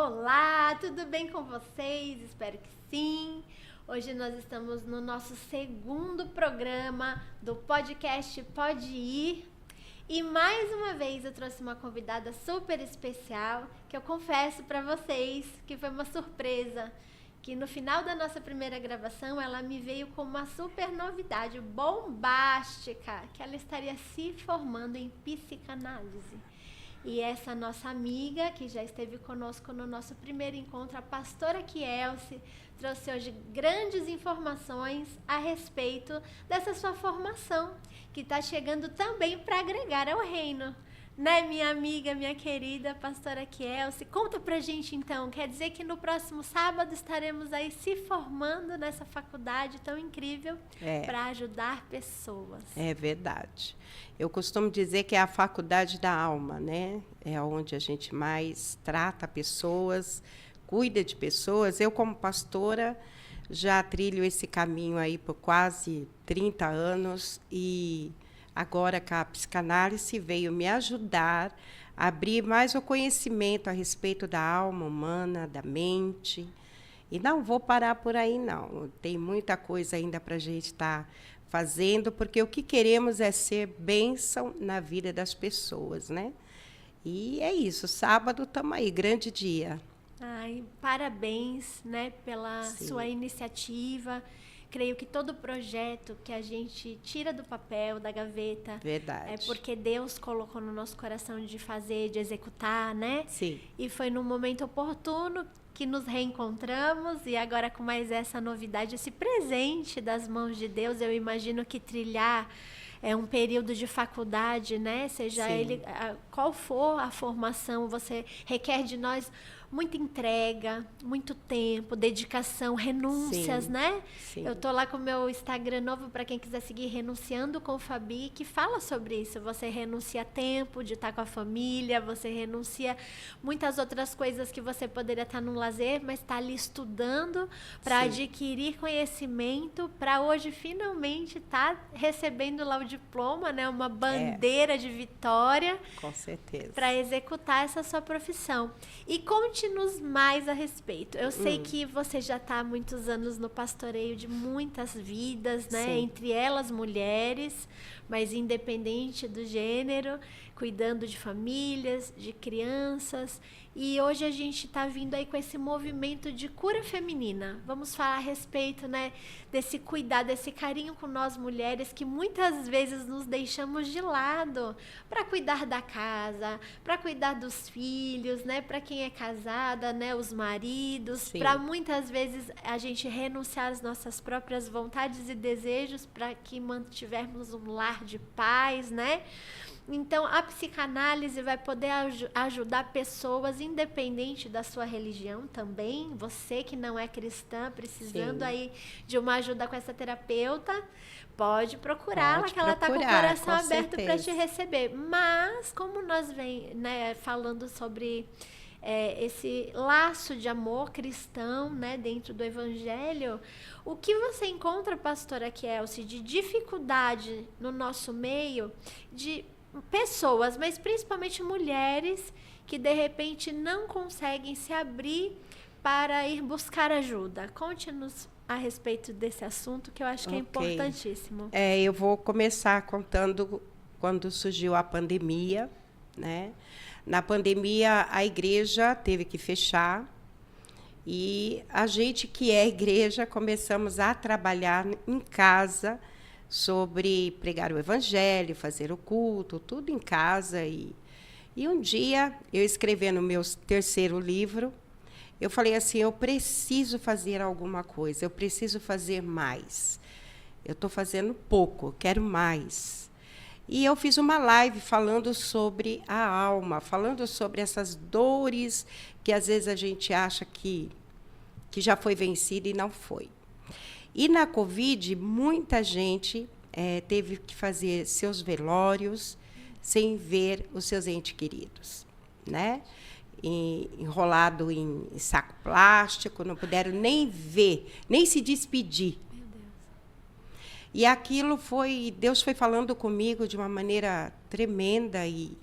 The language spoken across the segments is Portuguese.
Olá, tudo bem com vocês? Espero que sim. Hoje nós estamos no nosso segundo programa do podcast Pode Ir. E mais uma vez eu trouxe uma convidada super especial, que eu confesso para vocês que foi uma surpresa. Que no final da nossa primeira gravação ela me veio com uma super novidade bombástica, que ela estaria se formando em psicanálise. E essa nossa amiga, que já esteve conosco no nosso primeiro encontro, a pastora Kielce, trouxe hoje grandes informações a respeito dessa sua formação, que está chegando também para agregar ao reino. Né, minha amiga, minha querida pastora Kielce? Conta pra gente então, quer dizer que no próximo sábado estaremos aí se formando nessa faculdade tão incrível para ajudar pessoas. É verdade. Eu costumo dizer que é a faculdade da alma, né? É onde a gente mais trata pessoas, cuida de pessoas. Eu, como pastora, já trilho esse caminho aí por quase 30 anos e agora que a psicanálise veio me ajudar a abrir mais o conhecimento a respeito da alma humana, da mente. E não vou parar por aí, não. Tem muita coisa ainda para a gente estar fazendo, porque o que queremos é ser bênção na vida das pessoas, né? E é isso, sábado estamos aí, grande dia. Ai, parabéns, né, pela sua iniciativa. Creio que todo projeto que a gente tira do papel, da gaveta, Verdade. é porque Deus colocou no nosso coração de fazer, de executar, né? Sim. E foi num momento oportuno que nos reencontramos e agora com mais essa novidade, esse presente das mãos de Deus, eu imagino que trilhar é um período de faculdade, né? Seja ele qual for a formação, você requer de nós muita entrega, muito tempo, dedicação, renúncias, né? Sim. Eu tô lá com o meu Instagram novo para quem quiser seguir, Renunciando com Fabi, que fala sobre isso. Você renuncia tempo de estar com a família, você renuncia muitas outras coisas que você poderia estar no lazer, mas está ali estudando para adquirir conhecimento, para hoje finalmente estar recebendo lá o diploma, né? Uma bandeira de vitória. Com certeza. Para executar essa sua profissão. E conte-nos mais a respeito. Eu sei que você já está há muitos anos no pastoreio de muitas vidas, né? Sim. Entre elas mulheres, mas independente do gênero, cuidando de famílias, de crianças. E hoje a gente está vindo aí com esse movimento de cura feminina. Vamos falar a respeito, né, desse cuidado, desse carinho com nós mulheres que muitas vezes nos deixamos de lado para cuidar da casa, para cuidar dos filhos, né, para quem é casada, né, os maridos, para muitas vezes a gente renunciar às nossas próprias vontades e desejos para que mantivermos um lar de paz, né? Então, a psicanálise vai poder ajudar pessoas, independente da sua religião também. Você que não é cristã, precisando aí de uma ajuda com essa terapeuta, pode procurá-la, que ela está com o coração aberto para te receber. Mas, como nós vem, né, falando sobre esse laço de amor cristão, né, dentro do evangelho, o que você encontra, pastora Kielce, de dificuldade no nosso meio, de pessoas, mas principalmente mulheres, que de repente não conseguem se abrir para ir buscar ajuda? Conte-nos a respeito desse assunto, que eu acho que é importantíssimo. Eu vou começar contando quando surgiu a pandemia, né? Na pandemia, a igreja teve que fechar e a gente que é igreja começamos a trabalhar em casa sobre pregar o evangelho, fazer o culto, tudo em casa. E um dia, eu escrevendo o meu terceiro livro, eu falei assim, eu preciso fazer alguma coisa, eu preciso fazer mais. Eu estou fazendo pouco, eu quero mais. E eu fiz uma live falando sobre a alma, falando sobre essas dores que às vezes a gente acha que já foi vencida e não foi. E na Covid, muita gente teve que fazer seus velórios sem ver os seus entes queridos, né? Enrolado em saco plástico, não puderam nem ver, nem se despedir. Meu Deus. E aquilo Deus foi falando comigo de uma maneira tremenda e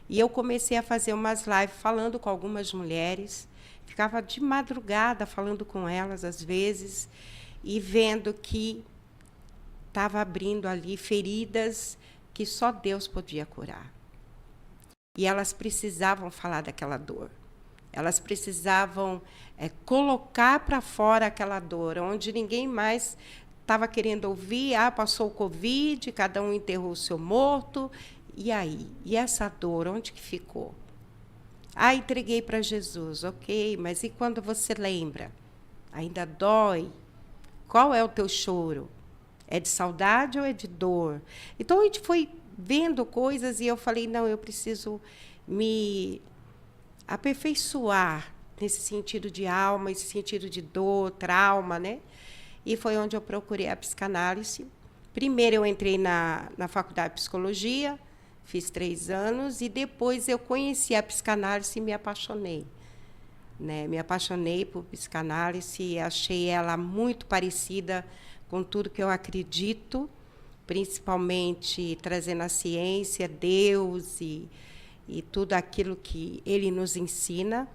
E eu comecei a fazer umas lives falando com algumas mulheres. Ficava de madrugada falando com elas, às vezes, e vendo que estava abrindo ali feridas que só Deus podia curar. E elas precisavam falar daquela dor. Elas precisavam colocar para fora aquela dor, onde ninguém mais estava querendo ouvir. Passou o Covid, cada um enterrou o seu morto. E aí? E essa dor, onde que ficou? Entreguei para Jesus. Ok, mas e quando você lembra? Ainda dói? Qual é o teu choro? É de saudade ou é de dor? Então, a gente foi vendo coisas e eu falei, não, eu preciso me aperfeiçoar nesse sentido de alma, esse sentido de dor, trauma, né? E foi onde eu procurei a psicanálise. Primeiro eu entrei na faculdade de psicologia, fiz 3 anos, e depois eu conheci a psicanálise e me apaixonei. Né? Me apaixonei por psicanálise, achei ela muito parecida com tudo que eu acredito, principalmente trazendo a ciência, Deus e tudo aquilo que Ele nos ensina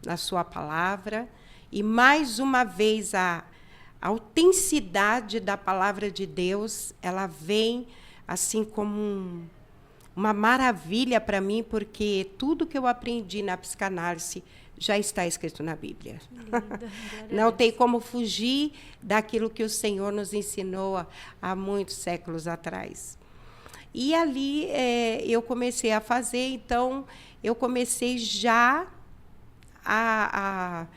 na sua palavra. E, mais uma vez, a autenticidade da palavra de Deus, ela vem assim como uma maravilha para mim, porque tudo que eu aprendi na psicanálise já está escrito na Bíblia. Não tem como fugir daquilo que o Senhor nos ensinou há muitos séculos atrás. E ali eu comecei a fazer, então eu comecei já a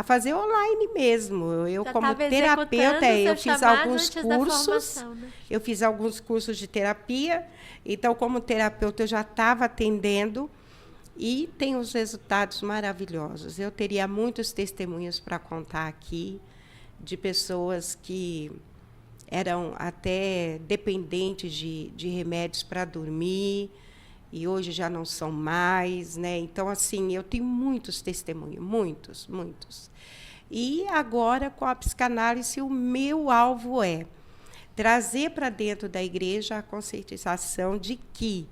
fazer online mesmo. Eu, como terapeuta, eu fiz alguns cursos. Né? Eu fiz alguns cursos de terapia. Então, como terapeuta, eu já estava atendendo e tem os resultados maravilhosos. Eu teria muitos testemunhos para contar aqui de pessoas que eram até dependentes de remédios para dormir e hoje já não são mais, né? Então, assim, eu tenho muitos testemunhos, muitos. E agora, com a psicanálise, o meu alvo é trazer para dentro da igreja a conscientização de que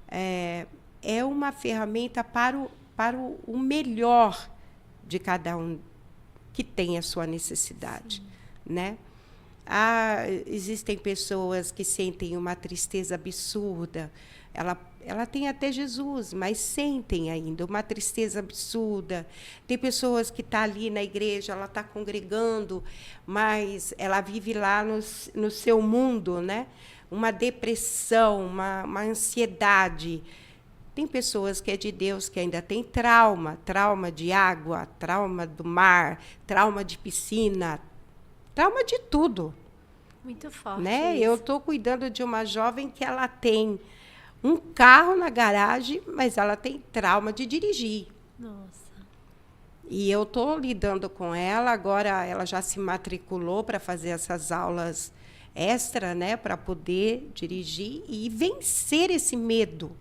é uma ferramenta para o melhor de cada um que tem a sua necessidade, né? Existem pessoas que sentem uma tristeza absurda. Ela tem até Jesus, mas sentem ainda uma tristeza absurda. Tem pessoas que estão ali na igreja, ela está congregando, mas ela vive lá no seu mundo, né? Uma depressão, uma ansiedade. Tem pessoas que é de Deus que ainda tem trauma de água, trauma do mar, trauma de piscina, trauma de tudo. Muito forte. Né? Eu estou cuidando de uma jovem que ela tem um carro na garagem, mas ela tem trauma de dirigir. Nossa. E eu estou lidando com ela, agora ela já se matriculou para fazer essas aulas extra, né, para poder dirigir e vencer esse medo.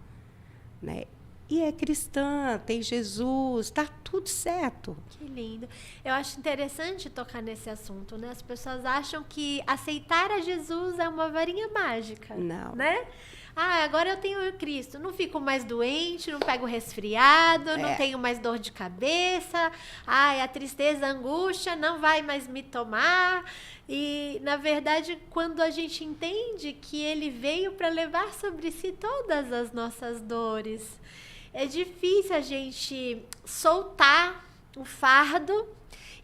Né? E é cristã, tem Jesus, está tudo certo. Que lindo. Eu acho interessante tocar nesse assunto, né? As pessoas acham que aceitar a Jesus é uma varinha mágica. Não. Né? Agora eu tenho Cristo, não fico mais doente, não pego resfriado, não tenho mais dor de cabeça, a tristeza, a angústia não vai mais me tomar. E, na verdade, quando a gente entende que Ele veio para levar sobre si todas as nossas dores, é difícil a gente soltar o fardo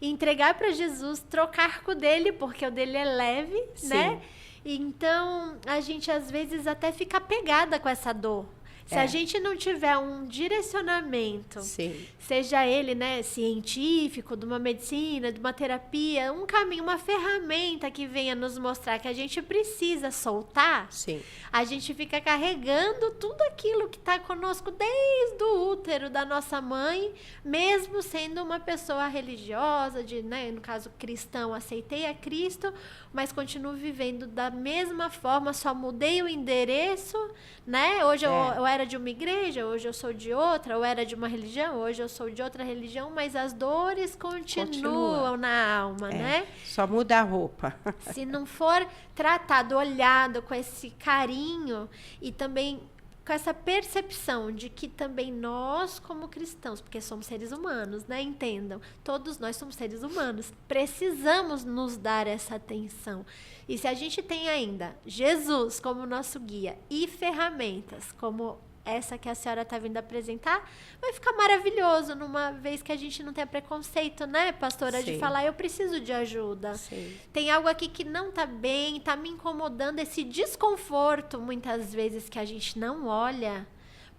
e entregar para Jesus, trocar com o dele, porque o dele é leve, sim, né? Então, a gente, às vezes, até fica apegada com essa dor. Se a gente não tiver um direcionamento, sim, seja ele, né, científico, de uma medicina, de uma terapia, um caminho, uma ferramenta que venha nos mostrar que a gente precisa soltar, sim, a gente fica carregando tudo aquilo que está conosco desde o útero da nossa mãe, mesmo sendo uma pessoa religiosa, né, no caso cristão, aceitei a Cristo, mas continuo vivendo da mesma forma, só mudei o endereço, né? Hoje eu era de uma igreja, hoje eu sou de outra, eu era de uma religião, hoje eu sou de outra religião, mas as dores continuam na alma, né? Só muda a roupa. Se não for tratado, olhado com esse carinho e também com essa percepção de que também nós, como cristãos, porque somos seres humanos, né? Entendam, todos nós somos seres humanos, precisamos nos dar essa atenção. E se a gente tem ainda Jesus como nosso guia e ferramentas como essa que a senhora está vindo apresentar, vai ficar maravilhoso, numa vez que a gente não tem preconceito, né, pastora, Sim. de falar, eu preciso de ajuda. Sim. Tem algo aqui que não está bem, está me incomodando, esse desconforto, muitas vezes, que a gente não olha,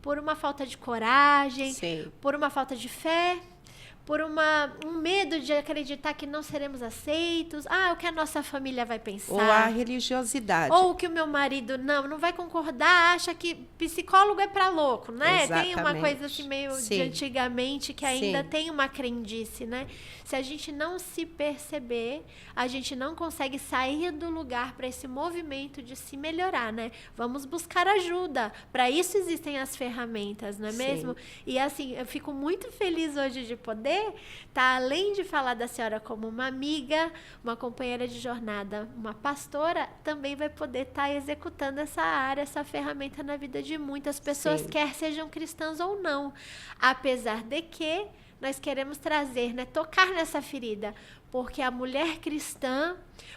por uma falta de coragem, Sim. por uma falta de fé, por um medo de acreditar que não seremos aceitos. O que a nossa família vai pensar. Ou a religiosidade. Ou que o meu marido não vai concordar, acha que psicólogo é para louco, né? Exatamente. Tem uma coisa assim meio Sim. de antigamente que ainda Sim. tem uma crendice, né? Se a gente não se perceber, a gente não consegue sair do lugar para esse movimento de se melhorar, né? Vamos buscar ajuda. Para isso existem as ferramentas, não é mesmo? E assim, eu fico muito feliz hoje de poder além de falar da senhora como uma amiga, uma companheira de jornada, uma pastora, também vai poder estar executando essa área, essa ferramenta na vida de muitas pessoas, Sim. quer sejam cristãs ou não. Apesar de que nós queremos trazer, né, tocar nessa ferida, porque a mulher cristã,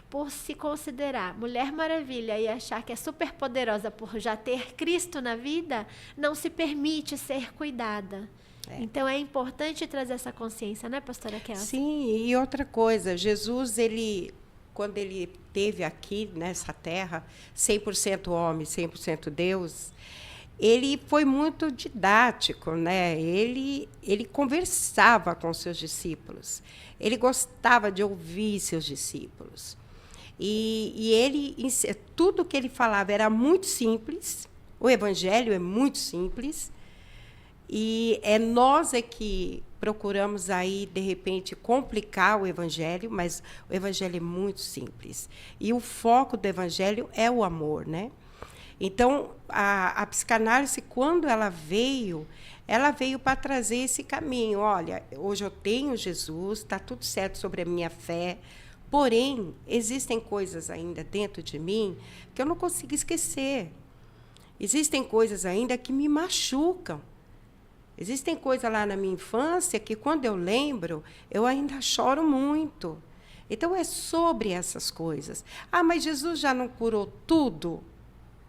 por se considerar Mulher Maravilha e achar que é super poderosa por já ter Cristo na vida, não se permite ser cuidada. Então, é importante trazer essa consciência, né, pastora Kelsey? Sim, e outra coisa, Jesus, quando ele esteve aqui nessa terra, 100% homem, 100% Deus, ele foi muito didático, né? Ele conversava com seus discípulos, ele gostava de ouvir seus discípulos. E tudo que ele falava era muito simples, o evangelho é muito simples, e nós que procuramos aí, de repente, complicar o evangelho, mas o evangelho é muito simples. E o foco do evangelho é o amor, né? Então, a psicanálise, quando ela veio para trazer esse caminho. Olha, hoje eu tenho Jesus, está tudo certo sobre a minha fé, porém, existem coisas ainda dentro de mim que eu não consigo esquecer. Existem coisas ainda que me machucam. Existem coisas lá na minha infância que, quando eu lembro, eu ainda choro muito. Então, é sobre essas coisas. Mas Jesus já não curou tudo?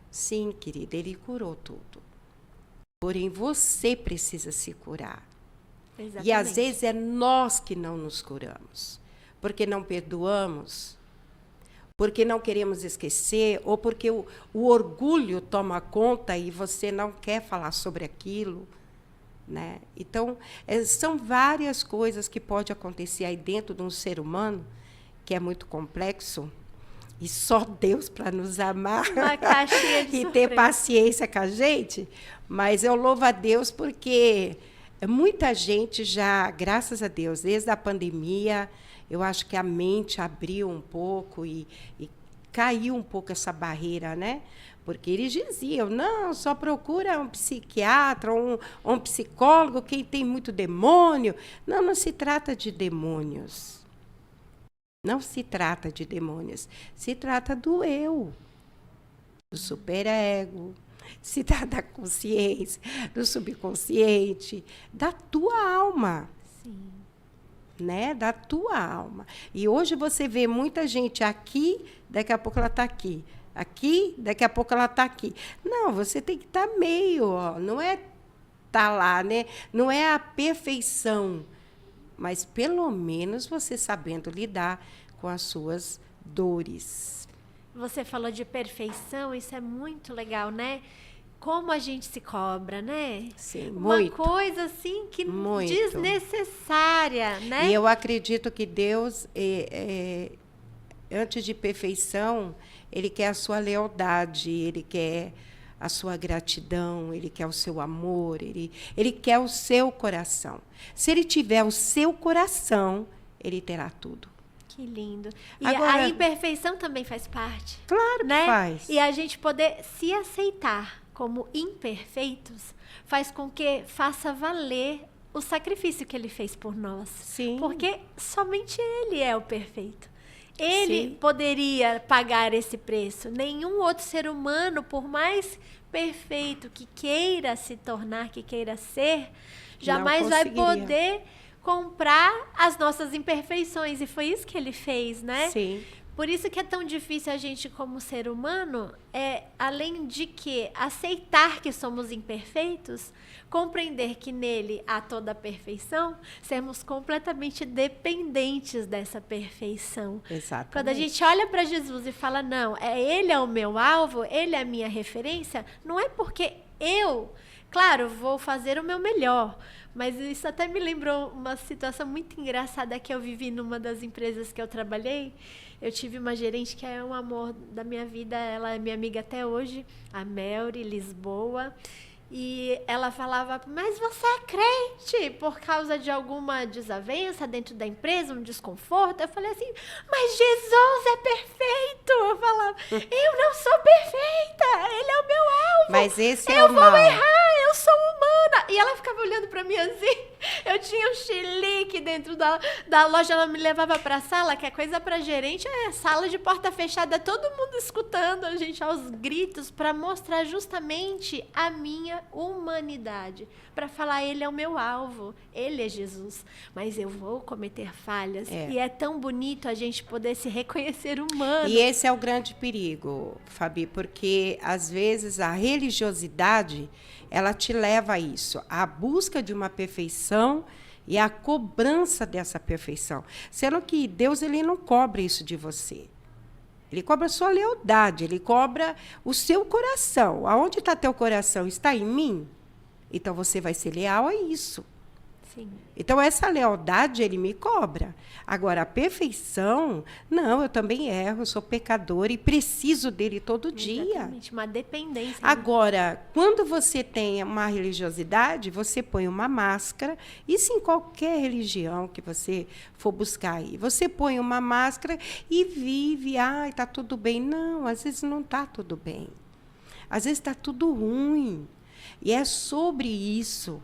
Sim, querida, ele curou tudo. Porém, você precisa se curar. Exatamente. E, às vezes, é nós que não nos curamos. Porque não perdoamos, porque não queremos esquecer, ou porque o orgulho toma conta e você não quer falar sobre aquilo. Né? Então, são várias coisas que podem acontecer aí dentro de um ser humano, que é muito complexo, e só Deus para nos amar uma caixinha de e surpresa. ter paciência com a gente. Mas eu louvo a Deus porque muita gente já, graças a Deus, desde a pandemia, eu acho que a mente abriu um pouco e caiu um pouco essa barreira, né? Porque eles diziam, não, só procura um psiquiatra, um psicólogo, quem tem muito demônio. Não se trata de demônios. Não se trata de demônios. Se trata do eu, do superego, se trata da consciência, do subconsciente, da tua alma. Sim. Né? Da tua alma. E hoje você vê muita gente aqui, daqui a pouco ela está aqui. Aqui, daqui a pouco ela está aqui. Não, você tem que estar meio, não é estar lá, né? Não é a perfeição, mas pelo menos você sabendo lidar com as suas dores. Você falou de perfeição, isso é muito legal, né? Como a gente se cobra, né? Sim, uma muito. coisa assim que Muito. Desnecessária, né? E eu acredito que Deus, antes de perfeição, Ele quer a sua lealdade, Ele quer a sua gratidão, Ele quer o seu amor, Ele quer o seu coração. Se Ele tiver o seu coração, Ele terá tudo. Que lindo. E Agora, a imperfeição também faz parte. Claro né? que faz. E a gente poder se aceitar como imperfeitos faz com que faça valer o sacrifício que Ele fez por nós. Sim. Porque somente Ele é o perfeito. Ele Sim. poderia pagar esse preço. Nenhum outro ser humano, por mais perfeito que queira se tornar, que queira ser, jamais vai conseguiria. poder comprar as nossas imperfeições. E foi isso que ele fez, né? Sim. Por isso que é tão difícil a gente, como ser humano, além de que aceitar que somos imperfeitos, compreender que nele há toda a perfeição, sermos completamente dependentes dessa perfeição. Exatamente. Quando a gente olha para Jesus e fala, não, ele é o meu alvo, ele é a minha referência, não é porque eu, claro, vou fazer o meu melhor, mas isso até me lembrou uma situação muito engraçada que eu vivi numa das empresas que eu trabalhei. Eu tive uma gerente que é um amor da minha vida, ela é minha amiga até hoje, a Melry Lisboa. E ela falava, mas você é crente por causa de alguma desavença dentro da empresa, um desconforto? Eu falei assim, mas Jesus é perfeito. Eu falava, eu não sou perfeita, ele é o meu alvo. Mas esse é eu o vou mal. errar, eu sou humana. E ela ficava olhando pra mim assim. Eu tinha um chilique dentro da loja, ela me levava pra sala, que é coisa pra gerente, sala de porta fechada, todo mundo escutando a gente aos gritos, pra mostrar justamente a minha humanidade, para falar, ele é o meu alvo, ele é Jesus, mas eu vou cometer falhas. E é tão bonito a gente poder se reconhecer humano. E esse é o grande perigo, Fabi, porque às vezes a religiosidade, ela te leva a isso, a busca de uma perfeição e a cobrança dessa perfeição, sendo que Deus, ele não cobra isso de você. Ele cobra a sua lealdade, ele cobra o seu coração. Aonde está teu coração? Está em mim? Então, você vai ser leal a isso. Sim. Então, essa lealdade, ele me cobra. Agora, a perfeição, não, eu também erro, eu sou pecadora e preciso dele todo dia. Exatamente, uma dependência. Agora, quando você tem uma religiosidade, você põe uma máscara, isso em qualquer religião que você for buscar aí. Você põe uma máscara e vive, está tudo bem. Não, às vezes não está tudo bem. Às vezes está tudo ruim. E é sobre isso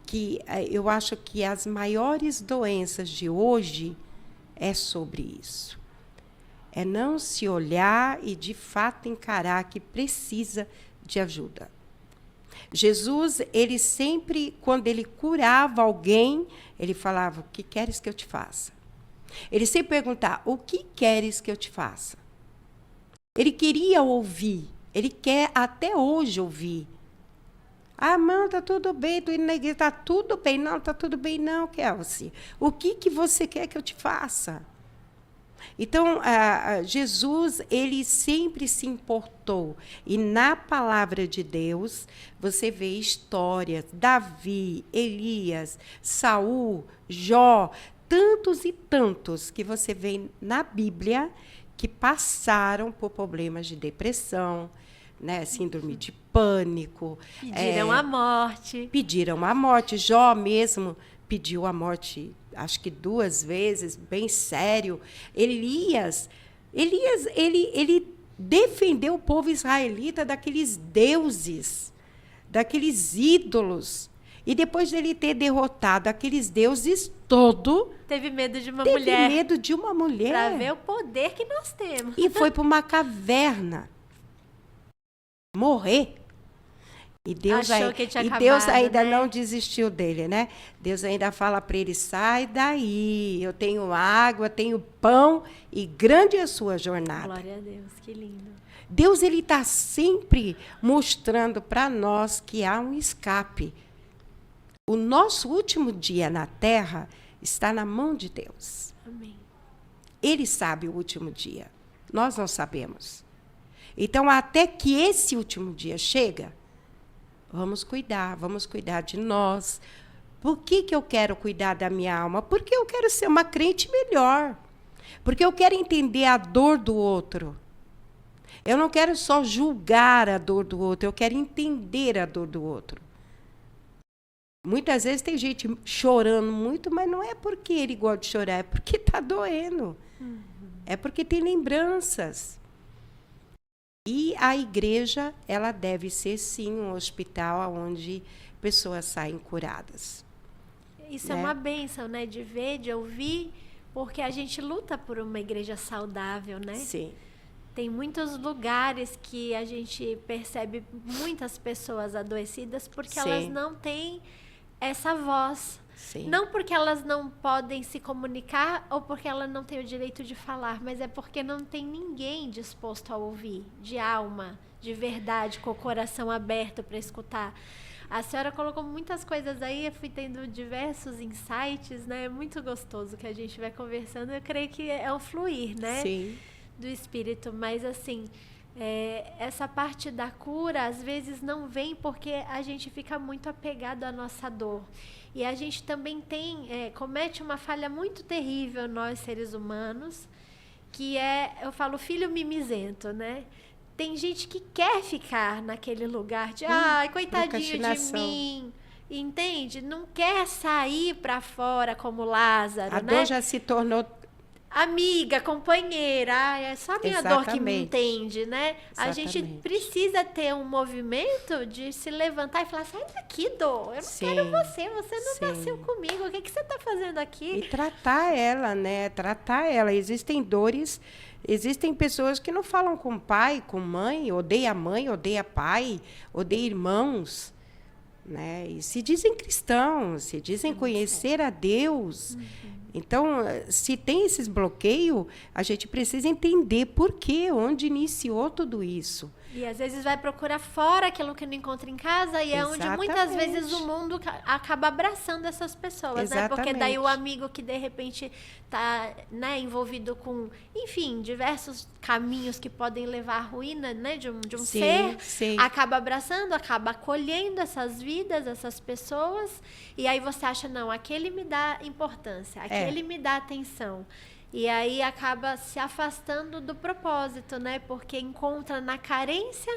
que eu acho que as maiores doenças de hoje é sobre isso. É não se olhar e, de fato, encarar que precisa de ajuda. Jesus, ele sempre, quando ele curava alguém, ele falava, o que queres que eu te faça? Ele sempre perguntava, o que queres que eu te faça? Ele queria ouvir, ele quer até hoje ouvir. Mãe, está tudo bem, estou indo na igreja, está tudo bem. Não, está tudo bem não, Kelsey. O que você quer que eu te faça? Então, Jesus, ele sempre se importou. E na palavra de Deus, você vê histórias, Davi, Elias, Saul, Jó, tantos e tantos que você vê na Bíblia que passaram por problemas de depressão, né, síndrome de pânico. Pediram a morte. Pediram a morte. Jó mesmo pediu a morte, acho que 2 vezes, bem sério. Elias, ele defendeu o povo israelita daqueles deuses, daqueles ídolos. E depois de ele ter derrotado aqueles deuses teve medo de uma teve mulher. medo de uma mulher. Para ver o poder que nós temos. E foi para uma caverna morrer. E Deus, Deus ainda não desistiu dele, né? Deus ainda fala para ele, sai daí, eu tenho água, tenho pão e grande é a sua jornada. Glória a Deus, que lindo. Deus, ele está sempre mostrando para nós que há um escape. O nosso último dia na terra está na mão de Deus. Amém. Ele sabe o último dia. Nós não sabemos. Então, até que esse último dia chega, vamos cuidar de nós. Por que eu quero cuidar da minha alma? Porque eu quero ser uma crente melhor. Porque eu quero entender a dor do outro. Eu não quero só julgar a dor do outro, eu quero entender a dor do outro. Muitas vezes tem gente chorando muito, mas não é porque ele gosta de chorar, é porque está doendo. É porque tem lembranças. E a igreja, ela deve ser, sim, um hospital onde pessoas saem curadas. Isso é uma bênção, né? De ver, de ouvir porque a gente luta por uma igreja saudável, né? Sim. Tem muitos lugares que a gente percebe muitas pessoas adoecidas porque elas Sim. não têm essa voz. Sim. Não porque elas não podem se comunicar ou porque elas não têm o direito de falar, mas é porque não tem ninguém disposto a ouvir, de alma, de verdade, com o coração aberto para escutar. A senhora colocou muitas coisas aí, eu fui tendo diversos insights, né? É muito gostoso que a gente vai conversando. Eu creio que é um fluir, né? Sim. Do espírito, mas assim, essa parte da cura às vezes não vem porque a gente fica muito apegado à nossa dor. E a gente também comete uma falha muito terrível, nós seres humanos, que eu falo filho mimizento, né? Tem gente que quer ficar naquele lugar de, ai, coitadinho de mim, entende? Não quer sair para fora como Lázaro, A dor já se tornou amiga, companheira, é só a minha dor que me entende, né? Exatamente. A gente precisa ter um movimento de se levantar e falar, sai daqui, dor, eu não quero você não nasceu comigo, o que você está fazendo aqui? E tratar ela, né? Tratar ela. Existem dores, existem pessoas que não falam com pai, com mãe, odeia pai, odeia irmãos, né? E se dizem cristãos, se dizem conhecer a Deus. Então, se tem esses bloqueios, a gente precisa entender por quê, onde iniciou tudo isso. E às vezes vai procurar fora aquilo que não encontra em casa e é onde muitas vezes o mundo acaba abraçando essas pessoas, né? Porque daí o amigo que de repente está, né, envolvido com, enfim, diversos caminhos que podem levar à ruína, né, de um ser, acaba abraçando, acaba acolhendo essas vidas, essas pessoas, e aí você acha, não, aquele me dá importância, aquele me dá atenção. E aí acaba se afastando do propósito, né? Porque encontra na carência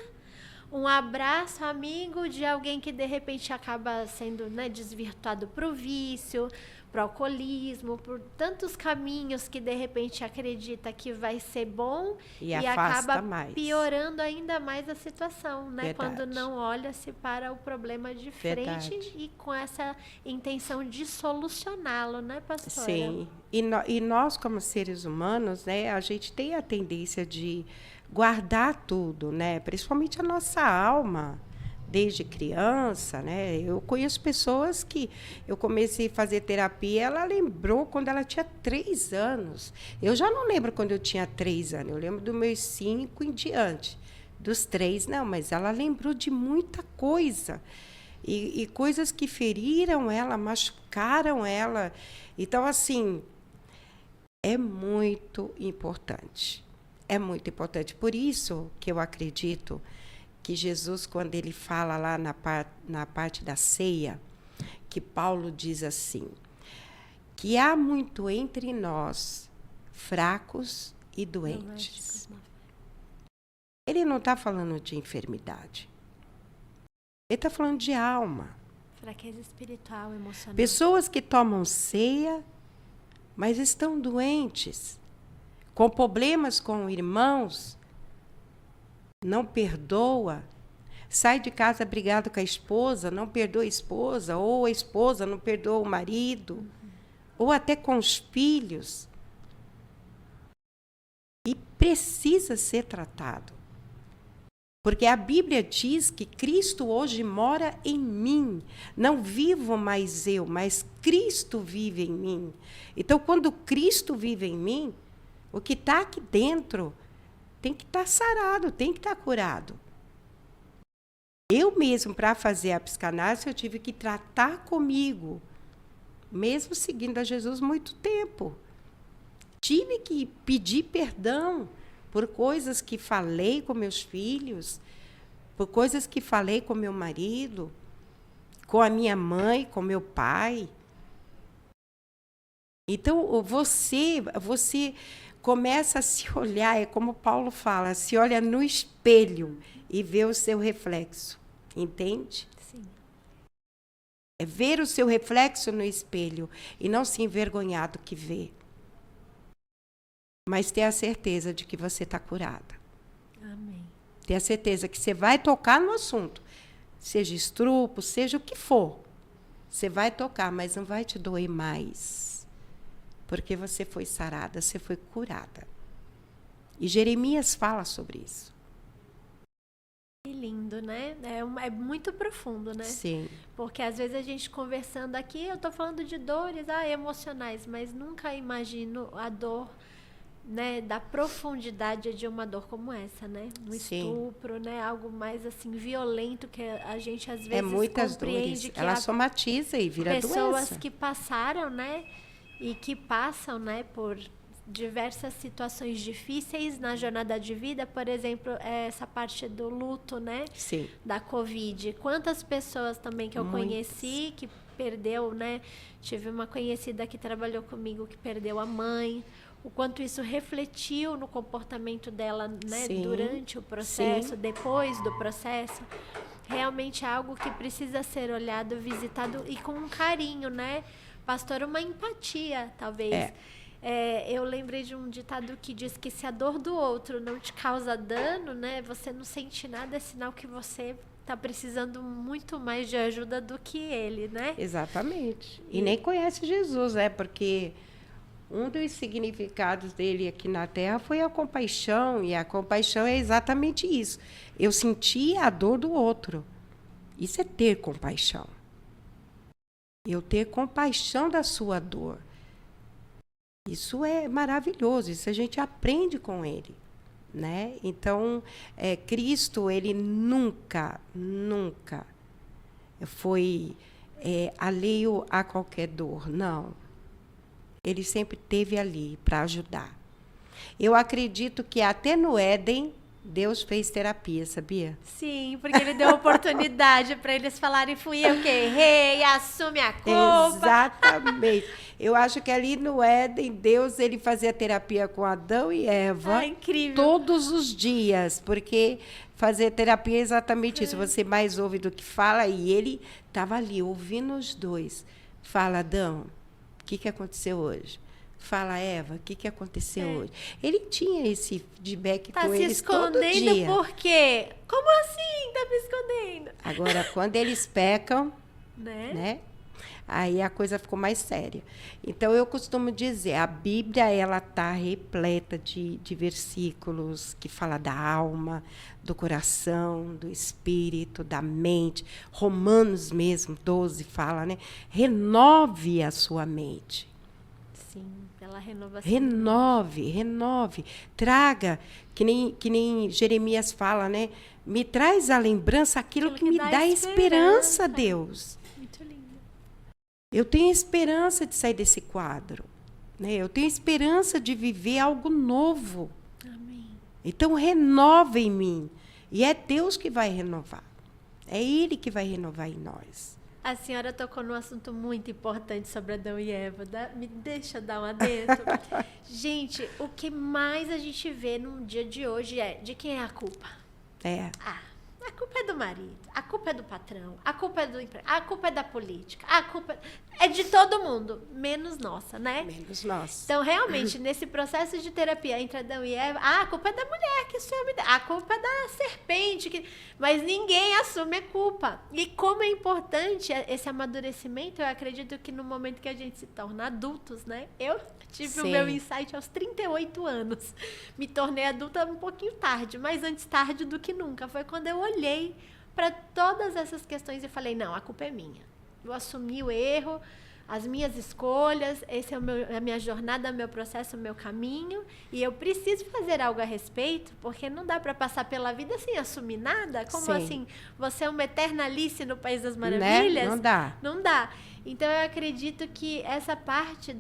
um abraço amigo de alguém que de repente acaba sendo, né, desvirtuado para o vício, para o alcoolismo, por tantos caminhos que de repente acredita que vai ser bom e acaba piorando ainda mais a situação, né? Quando não olha-se para o problema de frente e com essa intenção de solucioná-lo, né, pastora? Sim. E nós, como seres humanos, né, a gente tem a tendência de guardar tudo, né? Principalmente a nossa alma. Desde criança, né? Eu conheço pessoas que eu comecei a fazer terapia, ela lembrou quando ela tinha 3 anos. Eu já não lembro quando eu tinha 3 anos, eu lembro dos meus 5 em diante. Dos 3, não, mas ela lembrou de muita coisa. E coisas que feriram ela, machucaram ela. Então, assim, é muito importante. É muito importante. Por isso que eu acredito que Jesus, quando ele fala lá na parte da ceia, que Paulo diz assim, que há muito entre nós, fracos e doentes. Ele não está falando de enfermidade. Ele está falando de alma. Fraqueza espiritual, emocional. Pessoas que tomam ceia, mas estão doentes, com problemas com irmãos, não perdoa, sai de casa brigado com a esposa, não perdoa a esposa, ou a esposa não perdoa o marido, ou até com os filhos. E precisa ser tratado. Porque a Bíblia diz que Cristo hoje mora em mim. Não vivo mais eu, mas Cristo vive em mim. Então, quando Cristo vive em mim, o que está aqui dentro tem que estar sarado, tem que estar curado. Eu mesmo, para fazer a psicanálise, eu tive que tratar comigo, mesmo seguindo a Jesus muito tempo. Tive que pedir perdão por coisas que falei com meus filhos, por coisas que falei com meu marido, com a minha mãe, com meu pai. Então, você começa a se olhar, é como Paulo fala, se olha no espelho e vê o seu reflexo. Entende? Sim. É ver o seu reflexo no espelho e não se envergonhar do que vê. Mas ter a certeza de que você está curada. Amém. Ter a certeza que você vai tocar no assunto. Seja estrupo, seja o que for. Você vai tocar, mas não vai te doer mais. porque você foi sarada, você foi curada. E Jeremias fala sobre isso. Que lindo, né? É muito profundo, né? Sim. Porque às vezes a gente conversando aqui, eu tô falando de dores, emocionais, mas nunca imagino a dor, né, da profundidade de uma dor como essa, né? Um estupro, né? Algo mais assim violento que a gente às vezes muitas compreende dores. que Ela somatiza e vira pessoas doença. que passaram, né? E que passam, né, por diversas situações difíceis na jornada de vida, por exemplo, essa parte do luto, né? Sim. Da Covid. Quantas pessoas também que eu conheci que perdeu, né? Tive uma conhecida que trabalhou comigo que perdeu a mãe. O quanto isso refletiu no comportamento dela, né? Sim. Durante o processo, Sim. depois do processo. Realmente é algo que precisa ser olhado, visitado e com um carinho, né? Pastor, uma empatia, talvez. Eu lembrei de um ditado que diz que se a dor do outro não te causa dano, né? Você não sente nada, é sinal que você está precisando muito mais de ajuda do que ele, né? Exatamente. E nem conhece Jesus, né? Porque um dos significados dele aqui na Terra foi a compaixão, e a compaixão é exatamente isso. Eu senti a dor do outro. Isso é ter compaixão. Eu ter compaixão da sua dor. Isso é maravilhoso, isso a gente aprende com ele, né? Então, Cristo, ele nunca foi alheio a qualquer dor, não. Ele sempre esteve ali para ajudar. Eu acredito que até no Éden, Deus fez terapia, sabia? Sim, porque ele deu oportunidade para eles falarem, fui eu que errei, assume a culpa. Exatamente. Eu acho que ali no Éden, Deus ele fazia terapia com Adão e Eva incrível. Todos os dias, porque fazer terapia é exatamente isso. Você mais ouve do que fala, e ele estava ali ouvindo os dois. Fala, Adão, o que aconteceu hoje? Fala, Eva, o que aconteceu hoje? Ele tinha esse feedback com eles todo dia. Tá se escondendo por quê? Como assim tá me escondendo? Agora, quando eles pecam, né? Aí a coisa ficou mais séria. Então, eu costumo dizer, a Bíblia ela está repleta de versículos que fala da alma, do coração, do espírito, da mente. Romanos mesmo, 12, fala, né? Renove a sua mente. Sim, pela renovação. Renove. Traga, que nem Jeremias fala, né? Me traz à lembrança aquilo que me dá esperança, Deus. Muito lindo. Eu tenho esperança de sair desse quadro, né? Eu tenho esperança de viver algo novo. Amém. Então, renova em mim. E é Deus que vai renovar. É Ele que vai renovar em nós. A senhora tocou num assunto muito importante sobre Adão e Eva. Me deixa dar um adentro. Gente, o que mais a gente vê no dia de hoje é de quem é a culpa? A culpa é do marido, a culpa é do patrão, a culpa é do emprego, a culpa é da política, a culpa é de todo mundo, menos nossa, né? Menos nossa. Então, realmente, nesse processo de terapia entre Adão e Eva, a culpa é da mulher que assume, a culpa é da serpente, mas ninguém assume a culpa. E como é importante esse amadurecimento, eu acredito que no momento que a gente se torna adultos, né? Eu tive o meu insight aos 38 anos. Me tornei adulta um pouquinho tarde, mas antes tarde do que nunca. Foi quando eu olhei para todas essas questões e falei, não, a culpa é minha. Eu assumi o erro, as minhas escolhas, esse é a minha jornada, o meu processo, o meu caminho, e eu preciso fazer algo a respeito, porque não dá para passar pela vida sem assumir nada. Como assim? Você é uma eterna Alice no País das Maravilhas? Né? Não dá. Não dá. Então, eu acredito que essa parte,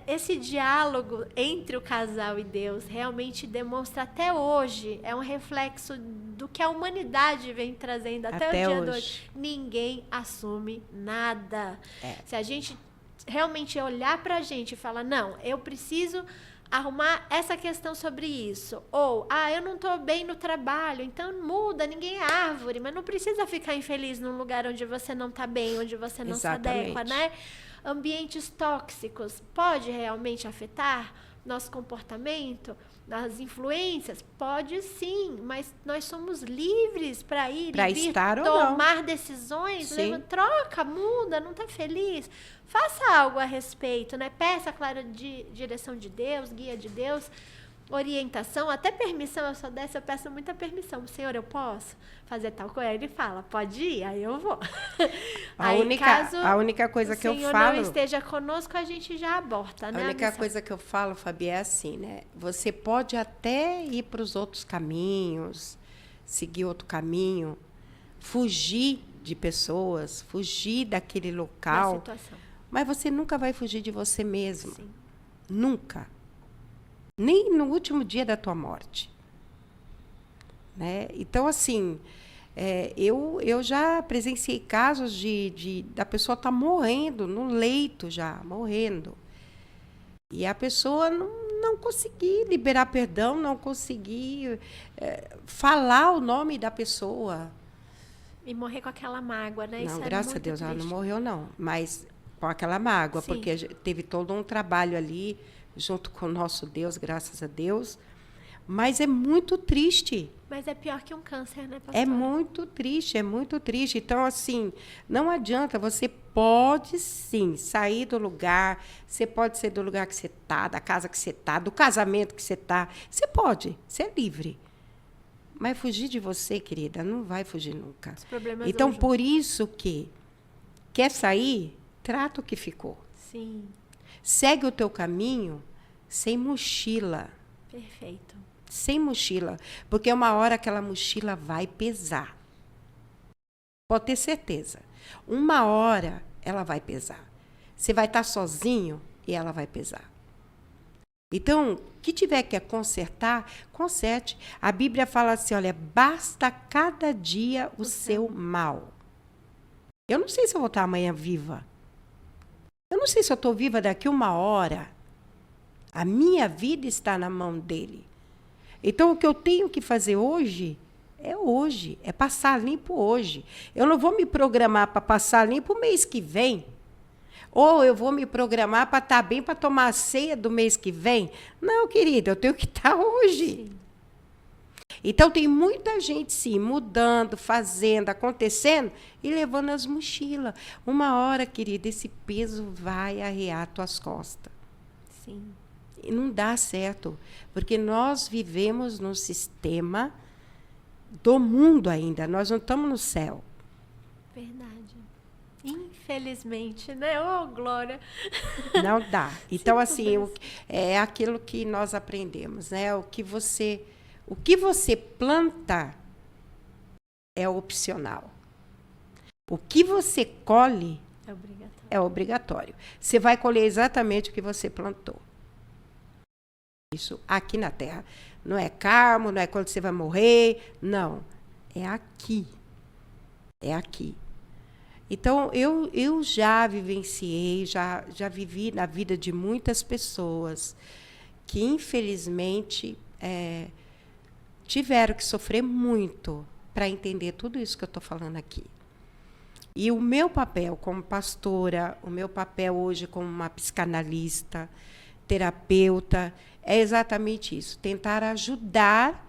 esse diálogo entre o casal e Deus realmente demonstra até hoje, é um reflexo do que a humanidade vem trazendo até o dia de hoje. Ninguém assume nada. Se a gente realmente olhar pra gente e falar, não, eu preciso arrumar essa questão sobre isso. Ou, eu não estou bem no trabalho, então muda, ninguém é árvore, mas não precisa ficar infeliz num lugar onde você não está bem, onde você não se adequa, né? Ambientes tóxicos, pode realmente afetar? nosso comportamento, nas influências? Pode sim, mas nós somos livres para ir Pra e vir estar ou não. tomar decisões, Sim. troca, muda, não está feliz? Faça algo a respeito, né? Peça, claro, direção de Deus, guia de Deus, orientação, até permissão. Eu sou dessa, eu peço muita permissão. Senhor, eu posso fazer tal coisa? Aí ele fala, pode ir, aí eu vou. A única coisa que eu falo, o Senhor não esteja conosco, a gente já aborta, né? A única coisa que eu falo, Fabi, é assim, né? Você pode até ir para os outros caminhos, seguir outro caminho, fugir de pessoas, fugir daquele local, situação. Mas você nunca vai fugir de você mesmo. Sim. Nunca. Nem no último dia da tua morte. Né? Então, assim, eu já presenciei casos da pessoa estar morrendo, no leito já, morrendo. E a pessoa não conseguir liberar perdão, não conseguir falar o nome da pessoa. E morrer com aquela mágoa, né? Não, isso graças a Deus, triste. ela não morreu, não. Mas com aquela mágoa, Sim. porque teve todo um trabalho ali, junto com o nosso Deus, graças a Deus. Mas é muito triste. Mas é pior que um câncer, né, pastora? É muito triste, é muito triste. Então, assim, não adianta, você pode sim sair do lugar, você pode ser do lugar que você está, da casa que você está, do casamento que você está. Você pode, você é livre. Mas fugir de você, querida, não vai fugir nunca. Os problemas Então, hoje. por isso que quer sair, trata o que ficou. Sim. Segue o teu caminho sem mochila. Perfeito. Sem mochila. Porque uma hora aquela mochila vai pesar. Pode ter certeza. Uma hora ela vai pesar. Você vai estar sozinho e ela vai pesar. Então, o que tiver que consertar, conserte. A Bíblia fala assim, olha, basta cada dia o seu mal. Eu não sei se eu vou estar amanhã viva. Eu não sei se eu estou viva daqui uma hora. A minha vida está na mão dele. Então, o que eu tenho que fazer hoje, é passar limpo hoje. Eu não vou me programar para passar limpo o mês que vem. Ou eu vou me programar para estar bem para tomar a ceia do mês que vem. Não, querida, eu tenho que estar hoje. Sim. Então, tem muita gente, sim, mudando, fazendo, acontecendo e levando as mochilas. Uma hora, querida, esse peso vai arrear tuas costas. Sim. E não dá certo, porque nós vivemos num sistema do mundo ainda, nós não estamos no céu. Verdade. Infelizmente, né? Oh, glória. Não dá. Então, Sim, assim, é aquilo que nós aprendemos, né? O que você planta é opcional. O que você colhe É obrigatório. é obrigatório. Você vai colher exatamente o que você plantou. Isso aqui na Terra. Não é karma, não é quando você vai morrer. Não. É aqui. É aqui. Então, eu já vivenciei, já vivi na vida de muitas pessoas que, infelizmente, tiveram que sofrer muito para entender tudo isso que eu estou falando aqui. E o meu papel como pastora, o meu papel hoje como uma psicanalista, terapeuta, é exatamente isso, tentar ajudar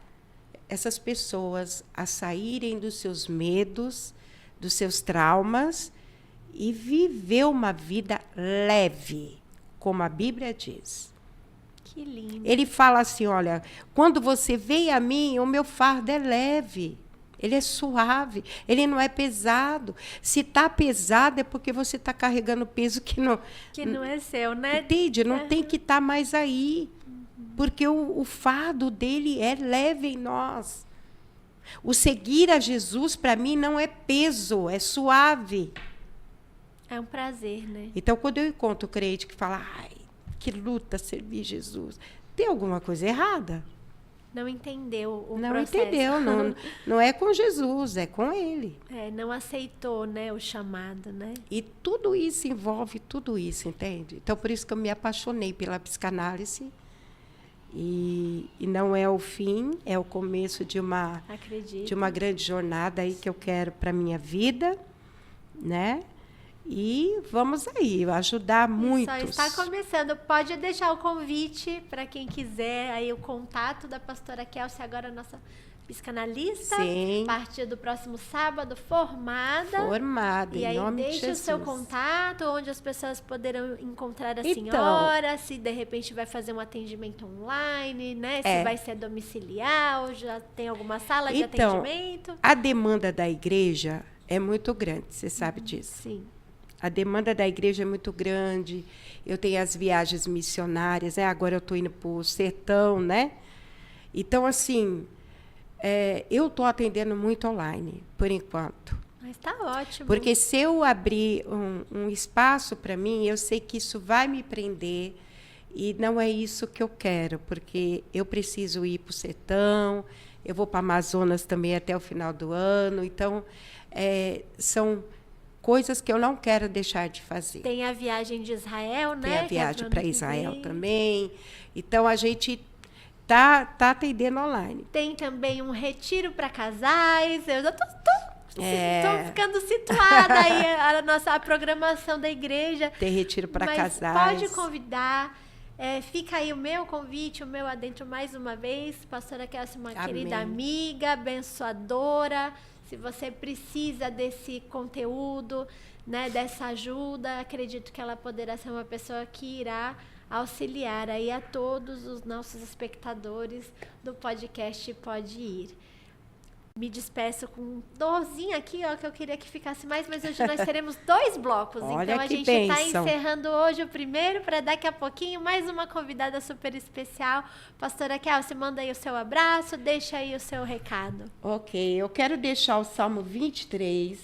essas pessoas a saírem dos seus medos, dos seus traumas e viver uma vida leve, como a Bíblia diz. Que lindo. Ele fala assim, olha, quando você vem a mim, o meu fardo é leve, ele é suave, ele não é pesado. Se está pesado é porque você está carregando peso que não é seu, né? Entende? Não tem que estar mais aí. Porque o fardo dele é leve em nós. O seguir a Jesus, para mim, não é peso, é suave. É um prazer, né? Então, quando eu encontro o crente que fala, ai, que luta servir Jesus, tem alguma coisa errada? Não entendeu o não processo. Entendeu, não é com Jesus, é com ele. Não aceitou, né, o chamado, né? E tudo isso envolve tudo isso, entende? Então, por isso que eu me apaixonei pela psicanálise. E não é o fim, é o começo de uma grande jornada aí que eu quero para a minha vida, né? E vamos aí, ajudar muitos. Só está começando. Pode deixar o convite para quem quiser, aí o contato da pastora Kelsey, agora nossa psicanalista. Sim. A partir do próximo sábado, formada. Formada, e em aí nome de deixa Jesus. o seu contato, onde as pessoas poderão encontrar a Então, senhora, se de repente vai fazer um atendimento online, né? Se vai ser domiciliar, ou já tem alguma sala de atendimento. A demanda da igreja é muito grande, você sabe disso. Sim. A demanda da igreja é muito grande. Eu tenho as viagens missionárias, né? Agora eu estou indo para o sertão, né? Então, assim, eu estou atendendo muito online, por enquanto. Mas está ótimo. Porque se eu abrir um espaço para mim, eu sei que isso vai me prender e não é isso que eu quero, porque eu preciso ir para o sertão, eu vou para Amazonas também até o final do ano. Então, são coisas que eu não quero deixar de fazer. Tem a viagem de Israel, né? Tem a viagem para Israel também. Então, a gente tá atendendo online. Tem também um retiro para casais. Eu já tô ficando situada aí a programação da igreja. Tem retiro para casais. Pode convidar. Fica aí o meu convite, o meu adentro mais uma vez. Pastora Kelsey, uma querida amiga, abençoadora. Se você precisa desse conteúdo, né, dessa ajuda, acredito que ela poderá ser uma pessoa que irá auxiliar aí a todos os nossos espectadores do podcast Pode Ir. Me despeço com dorzinha aqui, ó, que eu queria que ficasse mais, mas hoje nós teremos 2 blocos. Olha, então a gente está encerrando hoje o primeiro, para daqui a pouquinho mais uma convidada super especial. Pastora Kelsey, manda aí o seu abraço, deixa aí o seu recado. Ok, eu quero deixar o Salmo 23,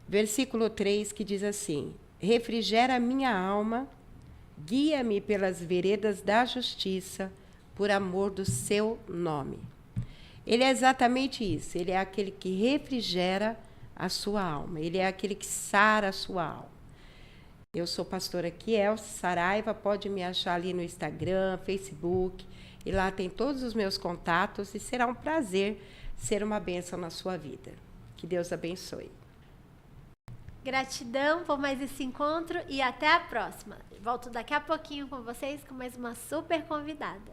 versículo 3, que diz assim: refrigera a minha alma, guia-me pelas veredas da justiça, por amor do seu nome. Ele é exatamente isso. Ele é aquele que refrigera a sua alma. Ele é aquele que sara a sua alma. Eu sou pastora Kelsey Saraiva. Pode me achar ali no Instagram, Facebook. E lá tem todos os meus contatos. E será um prazer ser uma bênção na sua vida. Que Deus abençoe. Gratidão por mais esse encontro e até a próxima. Volto daqui a pouquinho com vocês com mais uma super convidada.